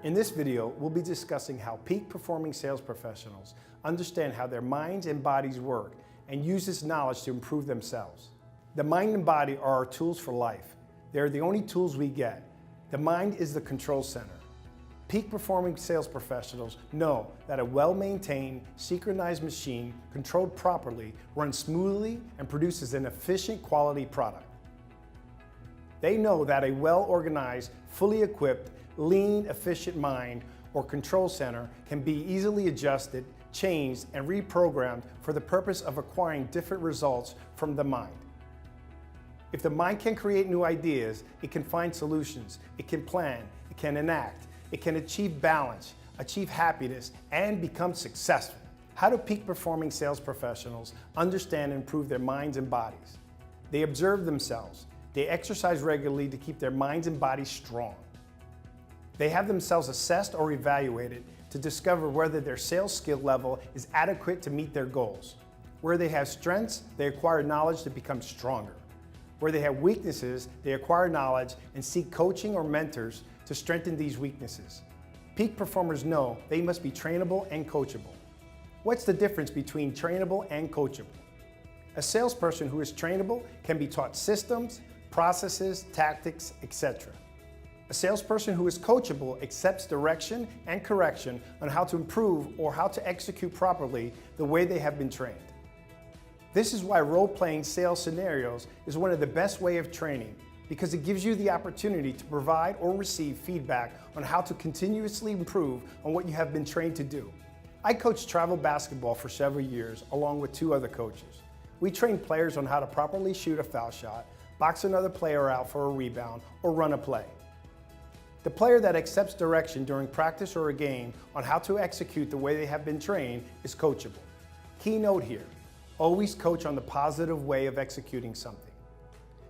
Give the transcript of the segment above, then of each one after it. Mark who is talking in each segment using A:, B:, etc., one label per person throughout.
A: In this video, we'll be discussing how peak performing sales professionals understand how their minds and bodies work and use this knowledge to improve themselves. The mind and body are our tools for life. They are the only tools we get. The mind is the control center. Peak performing sales professionals know that a well-maintained, synchronized machine controlled properly runs smoothly and produces an efficient quality product. They know that a well-organized, fully equipped, lean, efficient mind or control center can be easily adjusted, changed, and reprogrammed for the purpose of acquiring different results from the mind. If the mind can create new ideas, it can find solutions, it can plan, it can enact, it can achieve balance, achieve happiness, and become successful. How do peak performing sales professionals understand and improve their minds and bodies? They observe themselves. They exercise regularly to keep their minds and bodies strong. They have themselves assessed or evaluated to discover whether their sales skill level is adequate to meet their goals. Where they have strengths, they acquire knowledge to become stronger. Where they have weaknesses, they acquire knowledge and seek coaching or mentors to strengthen these weaknesses. Peak performers know they must be trainable and coachable. What's the difference between trainable and coachable? A salesperson who is trainable can be taught systems, processes, tactics, etc. A salesperson who is coachable accepts direction and correction on how to improve or how to execute properly the way they have been trained. This is why role-playing sales scenarios is one of the best ways of training, because it gives you the opportunity to provide or receive feedback on how to continuously improve on what you have been trained to do. I coached travel basketball for several years along with 2 other coaches. We trained players on how to properly shoot a foul shot, box another player out for a rebound, or run a play. The player that accepts direction during practice or a game on how to execute the way they have been trained is coachable. Key note here, always coach on the positive way of executing something.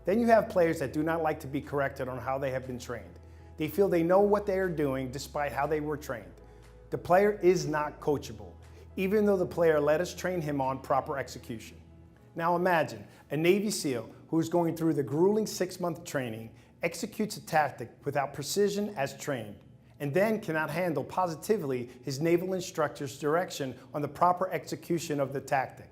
A: Then you have players that do not like to be corrected on how they have been trained. They feel they know what they are doing despite how they were trained. The player is not coachable, even though the player let us train him on proper execution. Now imagine a Navy SEAL who is going through the grueling 6-month training, executes a tactic without precision as trained, and then cannot handle positively his naval instructor's direction on the proper execution of the tactic.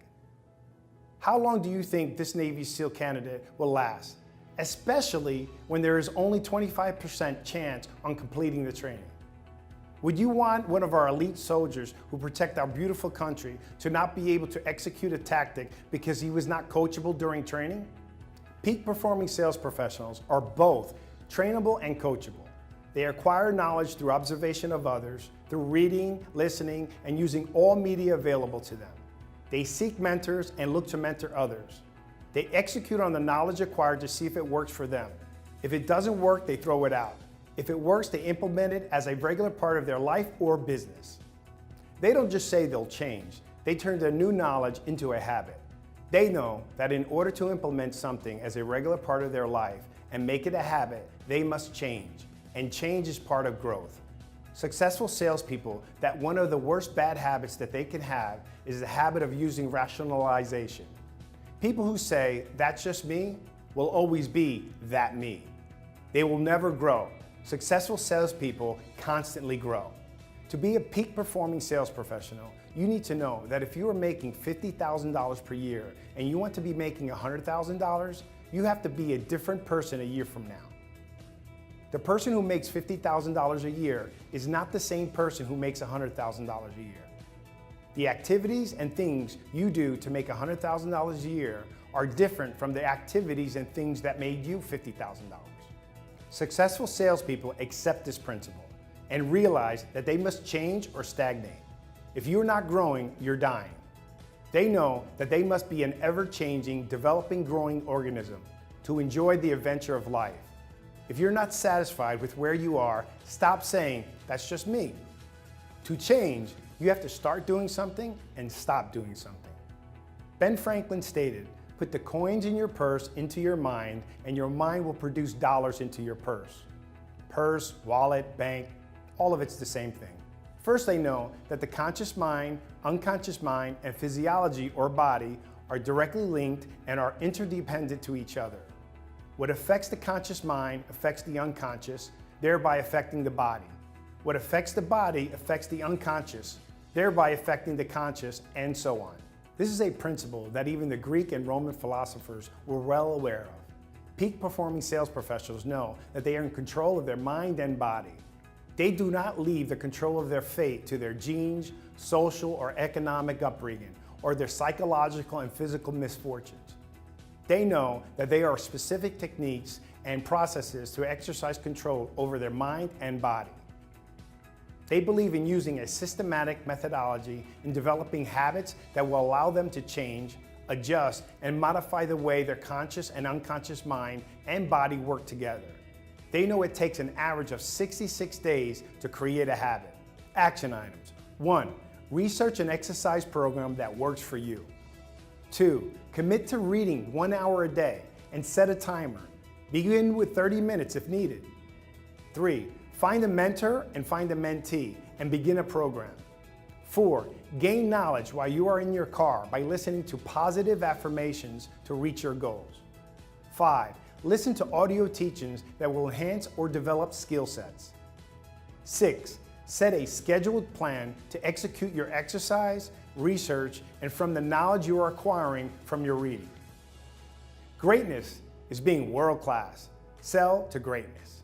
A: How long do you think this Navy SEAL candidate will last, especially when there is only 25% chance on completing the training? Would you want one of our elite soldiers who protect our beautiful country to not be able to execute a tactic because he was not coachable during training? Peak performing sales professionals are both trainable and coachable. They acquire knowledge through observation of others, through reading, listening, and using all media available to them. They seek mentors and look to mentor others. They execute on the knowledge acquired to see if it works for them. If it doesn't work, they throw it out. If it works, they implement it as a regular part of their life or business. They don't just say they'll change. They turn their new knowledge into a habit. They know that in order to implement something as a regular part of their life and make it a habit, they must change. And change is part of growth. Successful salespeople, that one of the worst bad habits that they can have is the habit of using rationalization. People who say, "That's just me," will always be that me. They will never grow. Successful salespeople constantly grow. To be a peak performing sales professional, you need to know that if you are making $50,000 per year and you want to be making $100,000, you have to be a different person a year from now. The person who makes $50,000 a year is not the same person who makes $100,000 a year. The activities and things you do to make $100,000 a year are different from the activities and things that made you $50,000. Successful salespeople accept this principle and realize that they must change or stagnate. If you're not growing, you're dying. They know that they must be an ever-changing, developing, growing organism to enjoy the adventure of life. If you're not satisfied with where you are, stop saying, "That's just me." To change, you have to start doing something and stop doing something. Ben Franklin stated, "Put the coins in your purse into your mind, and your mind will produce dollars into your purse." Purse, wallet, bank, all of it's the same thing. First, they know that the conscious mind, unconscious mind, and physiology or body are directly linked and are interdependent to each other. What affects the conscious mind affects the unconscious, thereby affecting the body. What affects the body affects the unconscious, thereby affecting the conscious, and so on. This is a principle that even the Greek and Roman philosophers were well aware of. Peak performing sales professionals know that they are in control of their mind and body. They do not leave the control of their fate to their genes, social or economic upbringing, or their psychological and physical misfortunes. They know that there are specific techniques and processes to exercise control over their mind and body. They believe in using a systematic methodology in developing habits that will allow them to change, adjust, and modify the way their conscious and unconscious mind and body work together. They know it takes an average of 66 days to create a habit. Action items. 1. Research an exercise program that works for you. 2. Commit to reading 1 hour a day and set a timer. Begin with 30 minutes if needed. 3. Find a mentor and find a mentee and begin a program. 4. Gain knowledge while you are in your car by listening to positive affirmations to reach your goals. 5. Listen to audio teachings that will enhance or develop skill sets. 6. Set a scheduled plan to execute your exercise, research, and from the knowledge you are acquiring from your reading. Greatness is being world-class. Sell to greatness.